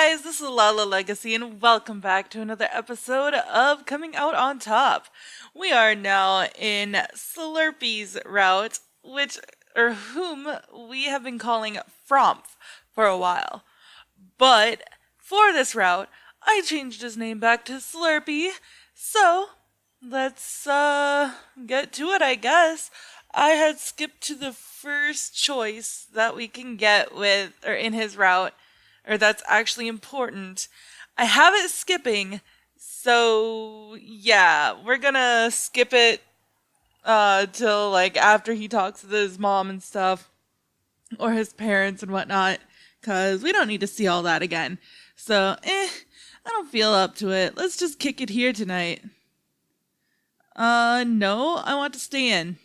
guys, this is Lala Legacy, and welcome back to another episode of Coming Out on Top. We are now in Slurpy's route, whom we have been calling Fromp for a while. But for this route, I changed his name back to Slurpy, so let's get to it, I guess. I had skipped to the first choice that we can get in his route, or that's actually important. I have it skipping, so yeah, we're gonna skip it till like after he talks with his mom and stuff, or his parents and whatnot, cause we don't need to see all that again. So, I don't feel up to it. Let's just kick it here tonight. No, I want to stay in.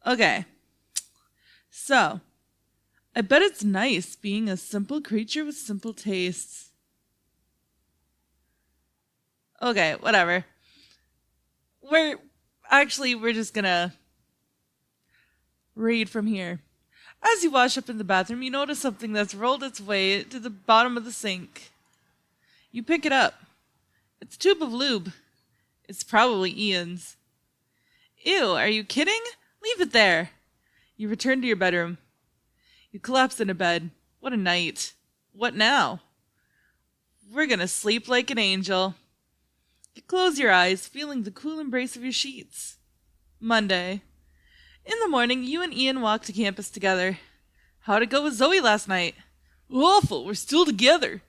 Okay. So, I bet it's nice being a simple creature with simple tastes. Okay, whatever. We're just gonna read from here. As you wash up in the bathroom, you notice something that's rolled its way to the bottom of the sink. You pick it up. It's a tube of lube. It's probably Ian's. Ew, are you kidding? Leave it there. You return to your bedroom. You collapse into bed. What a night. What now? We're gonna sleep like an angel. You close your eyes, feeling the cool embrace of your sheets. Monday. In the morning, you and Ian walk to campus together. How'd it go with Zoe last night? Awful, we're still together.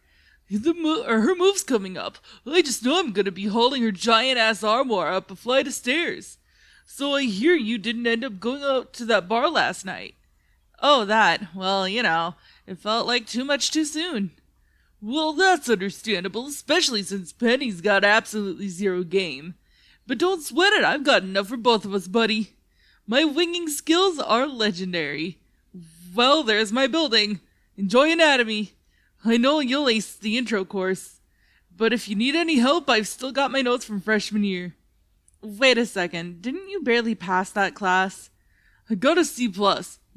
Her move's coming up. I just know I'm gonna be hauling her giant-ass armoire up a flight of stairs. So I hear you didn't end up going out to that bar last night. Oh, that. Well, it felt like too much too soon. Well, that's understandable, especially since Penny's got absolutely zero game. But don't sweat it, I've got enough for both of us, buddy. My winging skills are legendary. Well, there's my building. Enjoy anatomy. I know you'll ace the intro course. But if you need any help, I've still got my notes from freshman year. Wait a second, didn't you barely pass that class? I got a C+.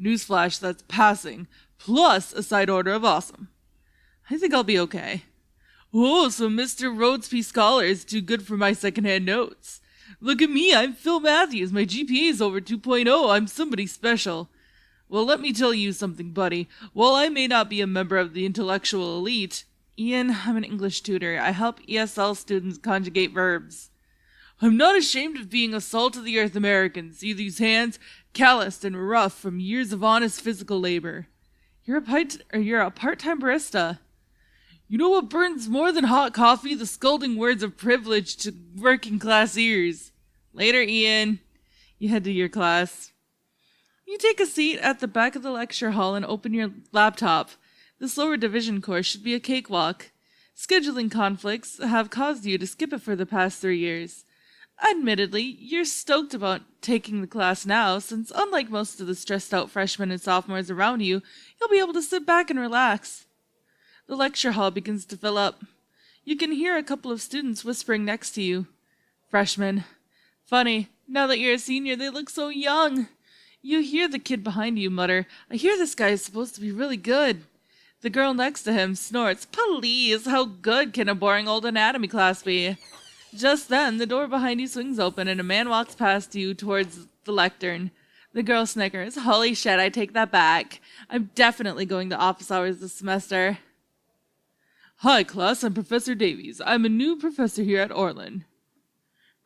Newsflash, that's passing, plus a side order of awesome. I think I'll be okay. Oh, so Mr. Rhodesby Scholar is too good for my secondhand notes. Look at me, I'm Phil Matthews. My GPA is over 2.0. I'm somebody special. Well, let me tell you something, buddy. While I may not be a member of the intellectual elite, Ian, I'm an English tutor. I help ESL students conjugate verbs. I'm not ashamed of being a salt-of-the-earth American. See these hands? Calloused and rough from years of honest physical labor. You're a part-time barista. You know what burns more than hot coffee? The scolding words of privilege to working-class ears. Later, Ian. You head to your class. You take a seat at the back of the lecture hall and open your laptop. This lower division course should be a cakewalk. Scheduling conflicts have caused you to skip it for the past 3 years. Admittedly, you're stoked about taking the class now, since unlike most of the stressed-out freshmen and sophomores around you, you'll be able to sit back and relax. The lecture hall begins to fill up. You can hear a couple of students whispering next to you. Freshmen. Funny, now that you're a senior, they look so young. You hear the kid behind you mutter, I hear this guy is supposed to be really good. The girl next to him snorts, Please, how good can a boring old anatomy class be? Just then, the door behind you swings open and a man walks past you towards the lectern. The girl snickers. Holy shit, I take that back. I'm definitely going to office hours this semester. Hi, class, I'm Professor Davies. I'm a new professor here at Orland.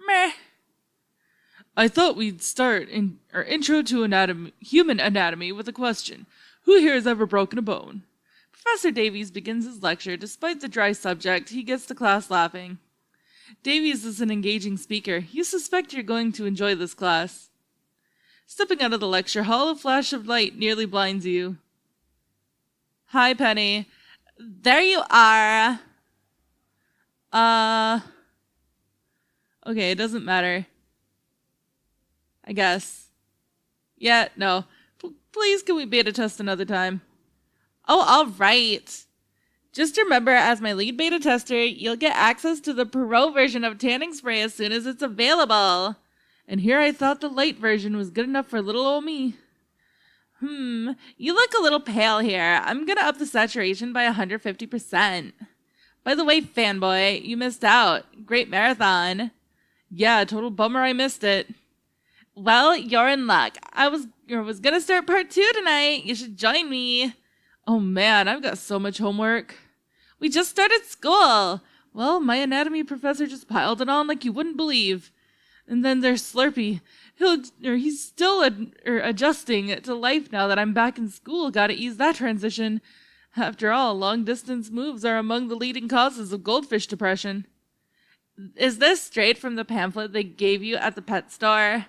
Meh. I thought we'd start our intro to human anatomy with a question. Who here has ever broken a bone? Professor Davies begins his lecture. Despite the dry subject, he gets the class laughing. Davies is an engaging speaker. You suspect you're going to enjoy this class. Stepping out of the lecture hall, a flash of light nearly blinds you. Hi, Penny. There you are. Okay, it doesn't matter. I guess. Yeah, no. Please, can we beta test another time? Oh, all right. Just remember, as my lead beta tester, you'll get access to the pro version of tanning spray as soon as it's available. And here I thought the light version was good enough for little old me. You look a little pale here. I'm gonna up the saturation by 150%. By the way, fanboy, you missed out. Great marathon. Yeah, total bummer I missed it. Well, you're in luck. I was gonna start part 2 tonight. You should join me. Oh man, I've got so much homework. We just started school. Well, my anatomy professor just piled it on like you wouldn't believe. And then there's Slurpy. He's still adjusting to life now that I'm back in school. Gotta ease that transition. After all, long-distance moves are among the leading causes of goldfish depression. Is this straight from the pamphlet they gave you at the pet store?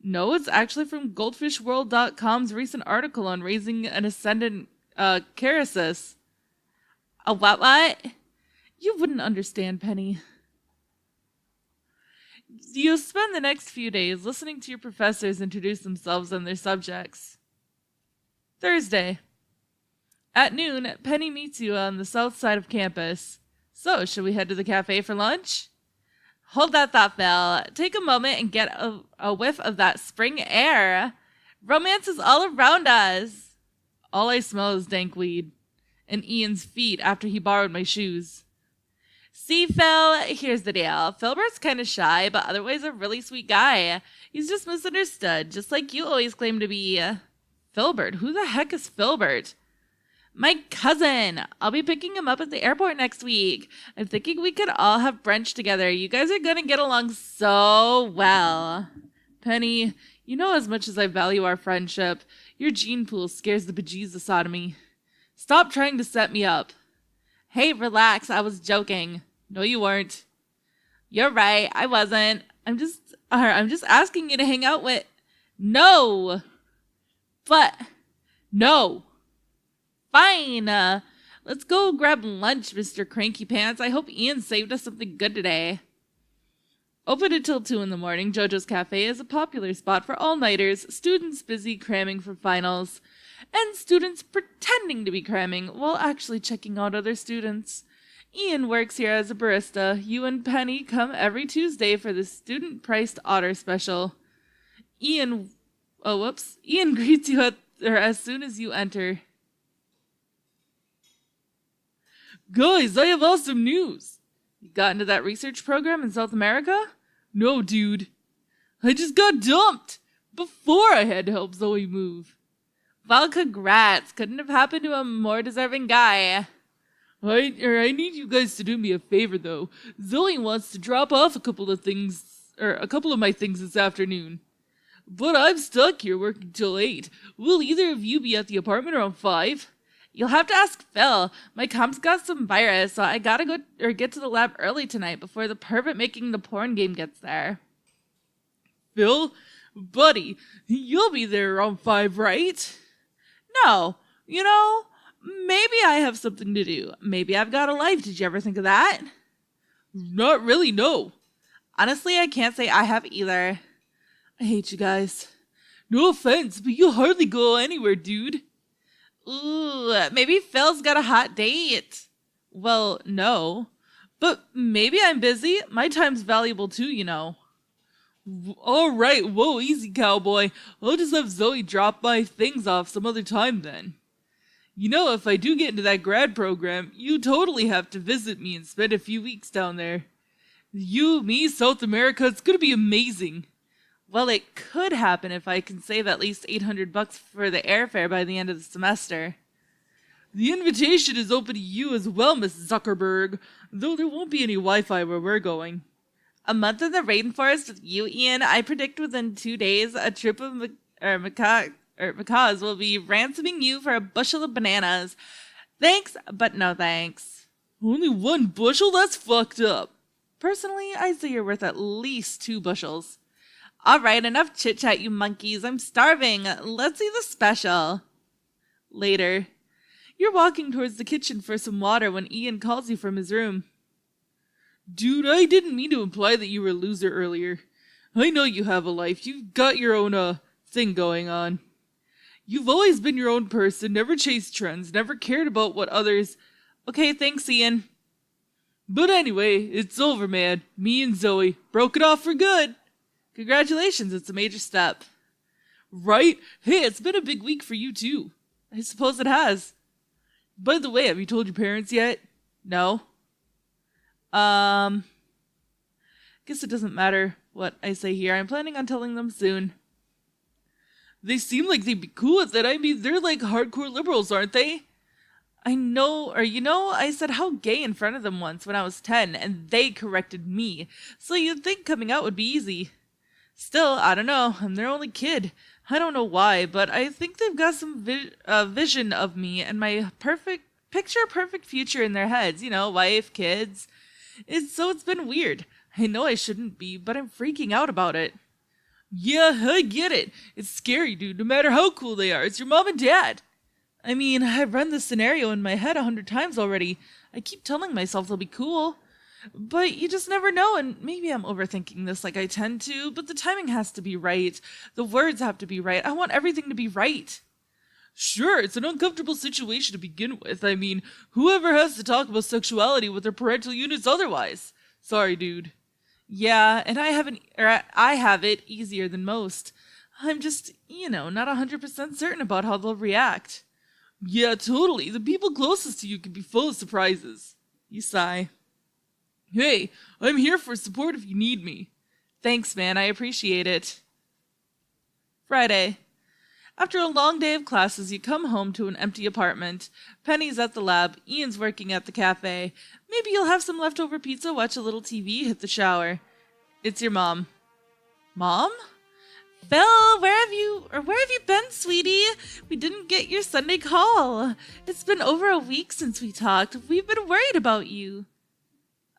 No, it's actually from goldfishworld.com's recent article on raising an ascendant caricis. A what? You wouldn't understand, Penny. You'll spend the next few days listening to your professors introduce themselves and their subjects. Thursday. At noon, Penny meets you on the south side of campus. So, should we head to the cafe for lunch? Hold that thought, Phil. Take a moment and get a whiff of that spring air. Romance is all around us. All I smell is dank weed. And Ian's feet after he borrowed my shoes. See, Phil, here's the deal. Filbert's kind of shy, but otherwise a really sweet guy. He's just misunderstood, just like you always claim to be. Filbert? Who the heck is Filbert? My cousin. I'll be picking him up at the airport next week. I'm thinking we could all have brunch together. You guys are going to get along so well. Penny, you know as much as I value our friendship, your gene pool scares the bejesus out of me. Stop trying to set me up. Hey, relax. I was joking. No, you weren't. You're right. I wasn't. I'm just asking you to hang out with. No. But no. Fine. Let's go grab lunch, Mr. Cranky Pants. I hope Ian saved us something good today. Open until 2 in the morning, JoJo's Cafe is a popular spot for all-nighters, students busy cramming for finals, and students pretending to be cramming while actually checking out other students. Ian works here as a barista. You and Penny come every Tuesday for the student-priced otter special. Ian greets you as soon as you enter. Guys, I have awesome news. You got into that research program in South America? No, dude. I just got dumped before I had to help Zoe move. Well, congrats. Couldn't have happened to a more deserving guy. I need you guys to do me a favor, though. Zoe wants to drop off a couple of my things this afternoon. But I'm stuck here working till 8. Will either of you be at the apartment around 5? You'll have to ask Phil. My comp's got some virus, so I gotta get to the lab early tonight before the pervert making the porn game gets there. Phil? Buddy, you'll be there around 5, right? No. You know, maybe I have something to do. Maybe I've got a life. Did you ever think of that? Not really, no. Honestly, I can't say I have either. I hate you guys. No offense, but you hardly go anywhere, dude. Ooh, maybe Phil's got a hot date. Well, no. But maybe I'm busy. My time's valuable too, you know. All right, whoa, easy, cowboy. I'll just have Zoe drop my things off some other time then. You know, if I do get into that grad program, you totally have to visit me and spend a few weeks down there. You, me, South America, it's gonna be amazing. Well, it could happen if I can save at least $800 for the airfare by the end of the semester. The invitation is open to you as well, Miss Zuckerberg, though there won't be any Wi-Fi where we're going. A month in the rainforest with you, Ian. I predict within 2 days a trip of macaws will be ransoming you for a bushel of bananas. Thanks, but no thanks. Only 1 bushel? That's fucked up. Personally, I'd say you're worth at least 2 bushels. All right, enough chit-chat, you monkeys. I'm starving. Let's see the special. Later. You're walking towards the kitchen for some water when Ian calls you from his room. Dude, I didn't mean to imply that you were a loser earlier. I know you have a life. You've got your own, thing going on. You've always been your own person, never chased trends, never cared about what others... Okay, thanks, Ian. But anyway, it's over, man. Me and Zoe broke it off for good. Congratulations, it's a major step. Right? Hey, it's been a big week for you too. I suppose it has. By the way, have you told your parents yet? No. Guess it doesn't matter what I say here. I'm planning on telling them soon. They seem like they'd be cool with it. I mean, they're like hardcore liberals, aren't they? I know, or I said how gay in front of them once when I was 10, and they corrected me. So you'd think coming out would be easy. Still, I don't know. I'm their only kid. I don't know why, but I think they've got some vision of me and my perfect future in their heads. Wife, kids. It's been weird. I know I shouldn't be, but I'm freaking out about it. Yeah, I get it. It's scary, dude, no matter how cool they are. It's your mom and dad. I mean, I've run this scenario in my head 100 times already. I keep telling myself they'll be cool. But you just never know, and maybe I'm overthinking this like I tend to, but the timing has to be right. The words have to be right. I want everything to be right. Sure, it's an uncomfortable situation to begin with. I mean, whoever has to talk about sexuality with their parental units otherwise? Sorry, dude. Yeah, and I have it easier than most. I'm just, not 100% certain about how they'll react. Yeah, totally. The people closest to you can be full of surprises. You sigh. Hey, I'm here for support if you need me. Thanks, man. I appreciate it. Friday. After a long day of classes, you come home to an empty apartment. Penny's at the lab. Ian's working at the cafe. Maybe you'll have some leftover pizza, watch a little TV, hit the shower. It's your mom. Mom? Phil, where have you been, sweetie? We didn't get your Sunday call. It's been over a week since we talked. We've been worried about you.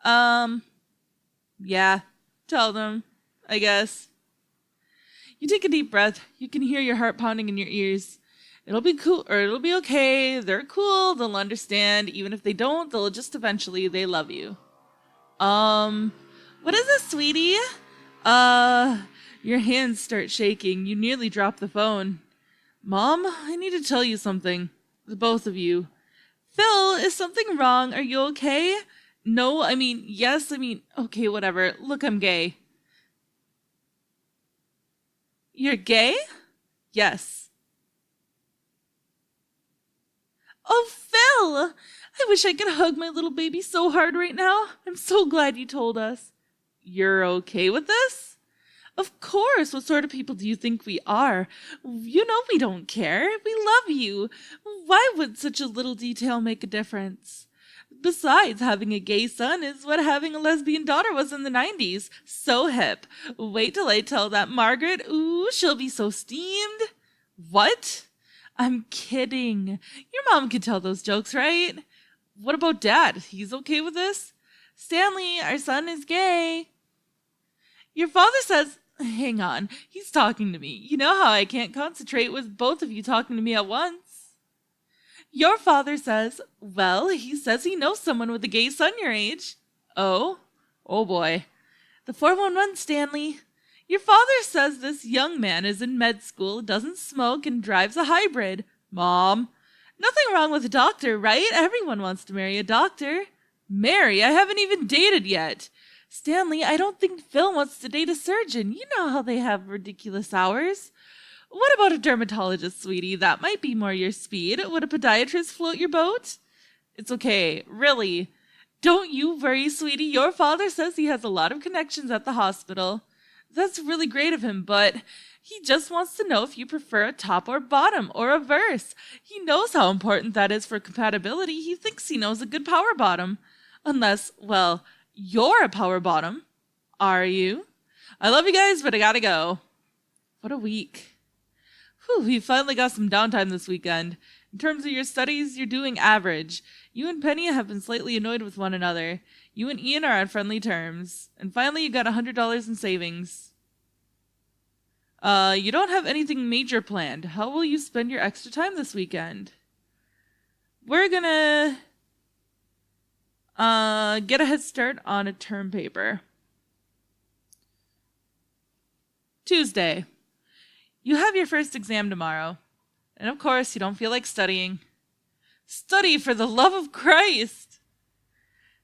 Yeah, tell them, I guess. You take a deep breath. You can hear your heart pounding in your ears. It'll be cool, or it'll be okay. They're cool. They'll understand. Even if they don't, they'll just eventually, they love you. What is this, sweetie? Your hands start shaking. You nearly drop the phone. Mom, I need to tell you something. The both of you. Phil, is something wrong? Are you okay? No, yes, okay, whatever. Look, I'm gay. You're gay? Yes. Oh, Phil! I wish I could hug my little baby so hard right now. I'm so glad you told us. You're okay with this? Of course. What sort of people do you think we are? We don't care. We love you. Why would such a little detail make a difference? Besides, having a gay son is what having a lesbian daughter was in the 90s. So hip. Wait till I tell that Margaret. Ooh, she'll be so steamed. What? I'm kidding. Your mom could tell those jokes, right? What about Dad? He's okay with this? Stanley, our son is gay. Your father says... Hang on. He's talking to me. You know how I can't concentrate with both of you talking to me at once. Your father says, well, he says he knows someone with a gay son your age. Oh? Oh boy. The 411, Stanley. Your father says this young man is in med school, doesn't smoke, and drives a hybrid. Mom. Nothing wrong with a doctor, right? Everyone wants to marry a doctor. Marry? I haven't even dated yet. Stanley, I don't think Phil wants to date a surgeon. You know how they have ridiculous hours. What about a dermatologist, sweetie? That might be more your speed. Would a podiatrist float your boat? It's okay, really. Don't you worry, sweetie. Your father says he has a lot of connections at the hospital. That's really great of him, but he just wants to know if you prefer a top or bottom or a verse. He knows how important that is for compatibility. He thinks he knows a good power bottom. Unless, well... You're a power bottom. Are you? I love you guys, but I gotta go. What a week. Whew, you finally got some downtime this weekend. In terms of your studies, you're doing average. You and Penny have been slightly annoyed with one another. You and Ian are on friendly terms. And finally, you got $100 in savings. You don't have anything major planned. How will you spend your extra time this weekend? We're gonna... get a head start on a term paper. Tuesday. You have your first exam tomorrow. And of course, you don't feel like studying. Study for the love of Christ!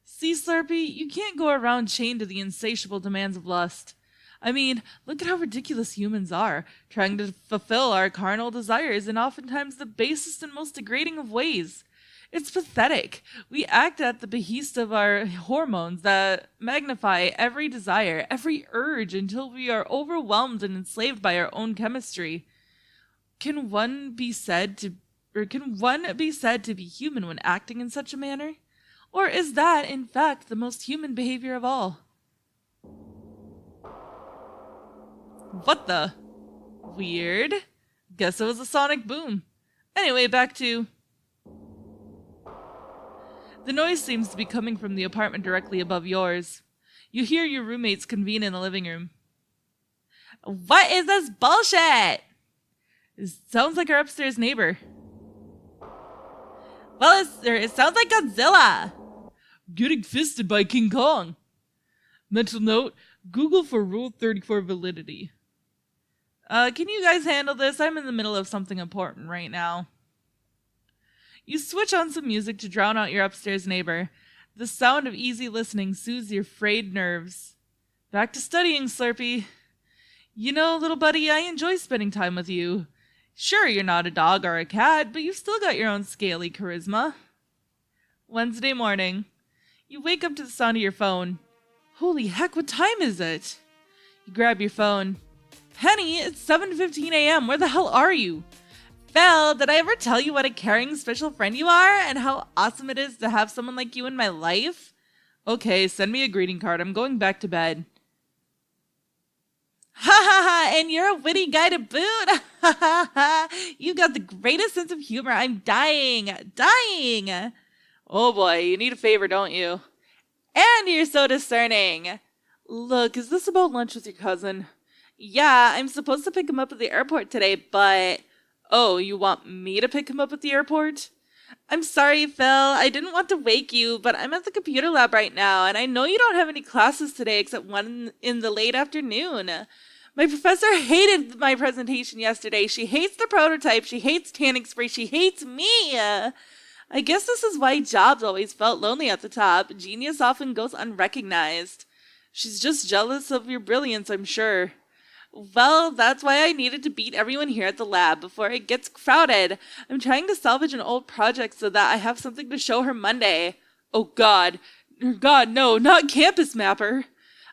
See, Slurpy, you can't go around chained to the insatiable demands of lust. I mean, look at how ridiculous humans are, trying to fulfill our carnal desires in oftentimes the basest and most degrading of ways. It's pathetic. We act at the behest of our hormones that magnify every desire, every urge, until we are overwhelmed and enslaved by our own chemistry. Can one be said to be human when acting in such a manner? Or is that, in fact, the most human behavior of all? What the? Weird. Guess it was a sonic boom. Anyway, back to... The noise seems to be coming from the apartment directly above yours. You hear your roommates convene in the living room. What is this bullshit? It sounds like our upstairs neighbor. Well, it sounds like Godzilla. Getting fisted by King Kong. Mental note, Google for Rule 34 validity. Can you guys handle this? I'm in the middle of something important right now. You switch on some music to drown out your upstairs neighbor. The sound of easy listening soothes your frayed nerves. Back to studying, Slurpy. You know, little buddy, I enjoy spending time with you. Sure, you're not a dog or a cat, but you've still got your own scaly charisma. Wednesday morning. You wake up to the sound of your phone. Holy heck, what time is it? You grab your phone. Penny, it's 7:15 a.m. Where the hell are you? Phil, did I ever tell you what a caring, special friend you are and how awesome it is to have someone like you in my life? Okay, send me a greeting card. I'm going back to bed. Ha ha ha, and you're a witty guy to boot. Ha ha ha, you've got the greatest sense of humor. I'm dying. Oh boy, you need a favor, don't you? And you're so discerning. Look, is this about lunch with your cousin? Yeah, I'm supposed to pick him up at the airport today, but... Oh, you want me to pick him up at the airport? I'm sorry, Phil. I didn't want to wake you, but I'm at the computer lab right now, and I know you don't have any classes today except one in the late afternoon. My professor hated my presentation yesterday. She hates the prototype. She hates tanning spray. She hates me. I guess this is why Jobs always felt lonely at the top. Genius often goes unrecognized. She's just jealous of your brilliance, I'm sure. Well, that's why I needed to beat everyone here at the lab before it gets crowded. I'm trying to salvage an old project so that I have something to show her Monday. Oh God. God, no, not Campus Mapper.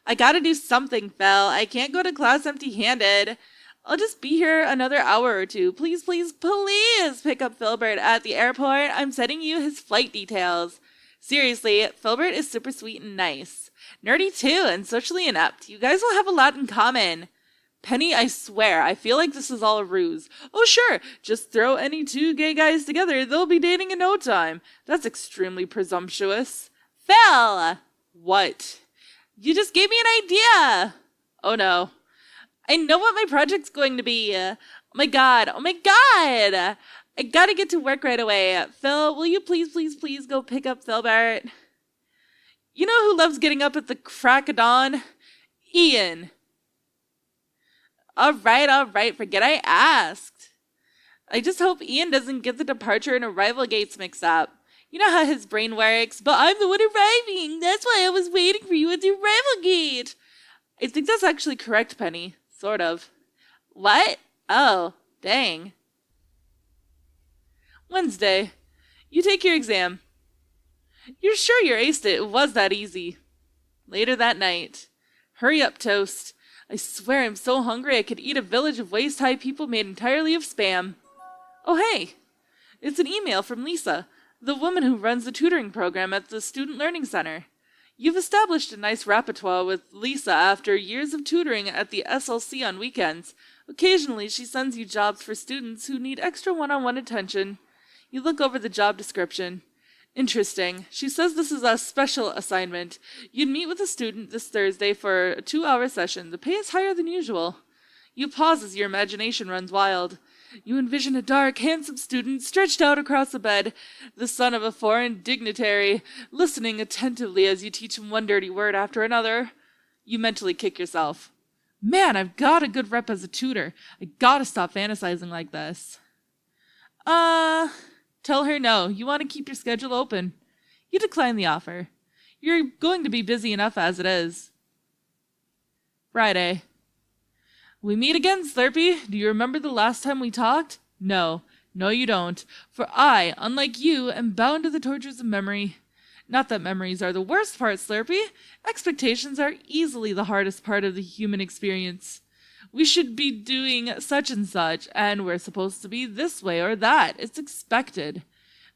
I gotta do something, Phil. I can't go to class empty-handed. I'll just be here another hour or two. Please, please, please pick up Filbert at the airport. I'm sending you his flight details. Seriously, Filbert is super sweet and nice. Nerdy too, and socially inept. You guys will have a lot in common. Penny, I swear, I feel like this is all a ruse. Oh sure, just throw any two gay guys together, they'll be dating in no time. That's extremely presumptuous. Phil! What? You just gave me an idea! Oh no. I know what my project's going to be. Oh my god. I gotta get to work right away. Phil, will you please go pick up Filbert? You know who loves getting up at the crack of dawn? Ian. All right, forget I asked. I just hope Ian doesn't get the departure and arrival gates mixed up. You know how his brain works, but I'm the one arriving. That's why I was waiting for you at the arrival gate. I think that's actually correct, Penny. Sort of. What? Oh, dang. Wednesday. You take your exam. You're sure you aced it? It was that easy. Later that night. Hurry up, Toast. I swear I'm so hungry I could eat a village of waist-high people made entirely of spam. Oh hey, it's an email from Lisa, the woman who runs the tutoring program at the Student Learning Center. You've established a nice repertoire with Lisa after years of tutoring at the SLC on weekends. Occasionally she sends you jobs for students who need extra one-on-one attention. You look over the job description. Interesting. She says this is a special assignment. You'd meet with a student this Thursday for a 2-hour session. The pay is higher than usual. You pause as your imagination runs wild. You envision a dark, handsome student stretched out across a bed, the son of a foreign dignitary, listening attentively as you teach him one dirty word after another. You mentally kick yourself. Man, I've got a good rep as a tutor. I gotta stop fantasizing like this. Tell her no. You want to keep your schedule open. You decline the offer. You're going to be busy enough as it is. Friday. We meet again, Slurpy. Do you remember the last time we talked? No. No, you don't. For I, unlike you, am bound to the tortures of memory. Not that memories are the worst part, Slurpy. Expectations are easily the hardest part of the human experience. We should be doing such and such, and we're supposed to be this way or that. It's expected.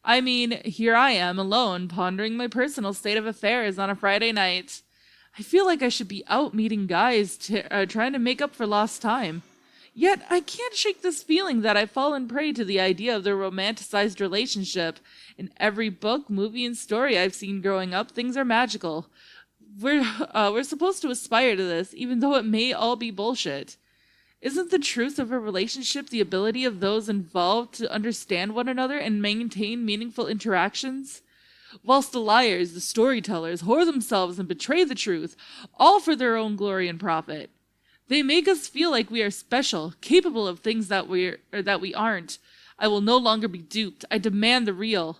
I mean, here I am, alone, pondering my personal state of affairs on a Friday night. I feel like I should be out meeting guys, trying to make up for lost time. Yet I can't shake this feeling that I've fallen prey to the idea of the romanticized relationship. In every book, movie, and story I've seen growing up, things are magical. We're supposed to aspire to this, even though it may all be bullshit. Isn't the truth of a relationship the ability of those involved to understand one another and maintain meaningful interactions? Whilst the liars, the storytellers, whore themselves and betray the truth, all for their own glory and profit. They make us feel like we are special, capable of things that we aren't. I will no longer be duped. I demand the real.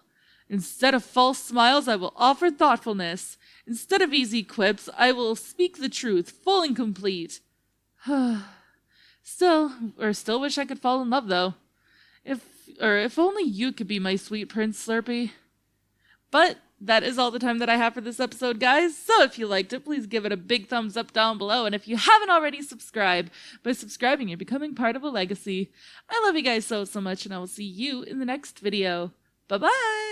Instead of false smiles, I will offer thoughtfulness. Instead of easy quips, I will speak the truth, full and complete. Still wish I could fall in love, though. If only you could be my sweet Prince Slurpy. But that is all the time that I have for this episode, guys. So if you liked it, please give it a big thumbs up down below. And if you haven't already, subscribe. By subscribing, you're becoming part of a legacy. I love you guys so much, and I will see you in the next video. Bye-bye!